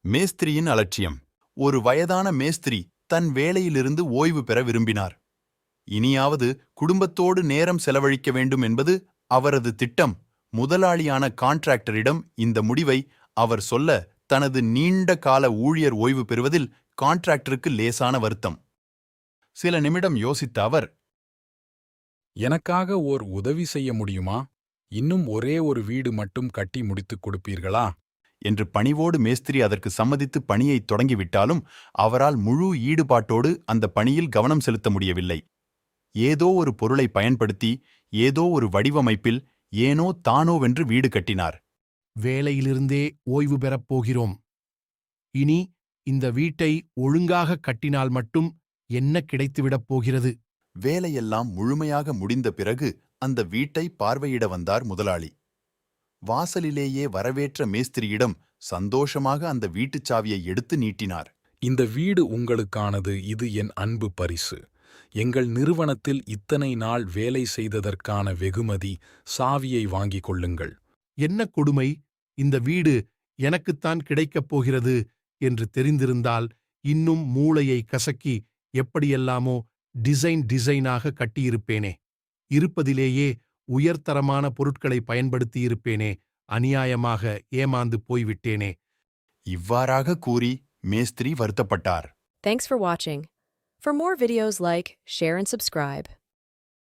மேஸ்திரியின் அலட்சியம். ஒரு வயதான மேஸ்திரி தன் வேலையிலிருந்து ஓய்வு பெற விரும்பினார். இனியாவது குடும்பத்தோடு நேரம் செலவழிக்க வேண்டும் என்பது அவரது திட்டம். முதலாளியான கான்ட்ராக்டரிடம் இந்த முடிவை அவர் சொல்ல, தனது நீண்ட கால ஊழியர் ஓய்வு பெறுவதில் கான்ட்ராக்டருக்கு லேசான வருத்தம். சில நிமிடம் யோசித்த அவர், எனக்காக ஓர் உதவி செய்ய முடியுமா? இன்னும் ஒரே ஒரு வீடு மட்டும் கட்டி முடித்துக் கொடுப்பீர்களா? என்று பணிவோடு மேஸ்திரி அதற்கு சம்மதித்து பணியைத் தொடங்கிவிட்டாலும் அவரால் முழு ஈடுபாட்டோடு அந்த பணியில் கவனம் செலுத்த முடியவில்லை. ஏதோ ஒரு பொருளை பயன்படுத்தி, ஏதோ ஒரு வடிவமைப்பில், ஏனோ தானோவென்று வீடு கட்டினார். வேலையிலிருந்தே ஓய்வு பெறப் போகிறோம். இனி இந்த வீட்டை ஒழுங்காக கட்டினால் மட்டும் என்ன கிடைத்துவிடப் போகிறது? வேலையெல்லாம் முழுமையாக முடிந்த பிறகு அந்த வீட்டை பார்வையிட வந்தார் முதலாளி. வாசலிலேயே வரவேற்ற மேஸ்திரியிடம் சந்தோஷமாக அந்த வீட்டுச் சாவியை எடுத்து நீட்டினார். இந்த வீடு உங்களுக்கானது. இது என் அன்பு பரிசு. எங்கள் நிறுவனத்தில் இத்தனை நாள் வேலை செய்ததற்கான வெகுமதி. சாவியை வாங்கிக் கொள்ளுங்கள். என்ன கொடுமை! இந்த வீடு எனக்குத்தான் கிடைக்கப் போகிறது என்று தெரிந்திருந்தால் இன்னும் மூளையை கசக்கி எப்படியெல்லாமோ டிசைனாக கட்டியிருப்பேனே. இருப்பதிலேயே உயர்தரமான பொருட்களை பயன்படுத்தியிருப்பேனே. அநியாயமாக ஏமாந்து போய்விட்டேனே. இவ்வாறாக கூறி மேஸ்திரி வருத்தப்பட்டார். Thanks for watching. For more videos like, share and subscribe.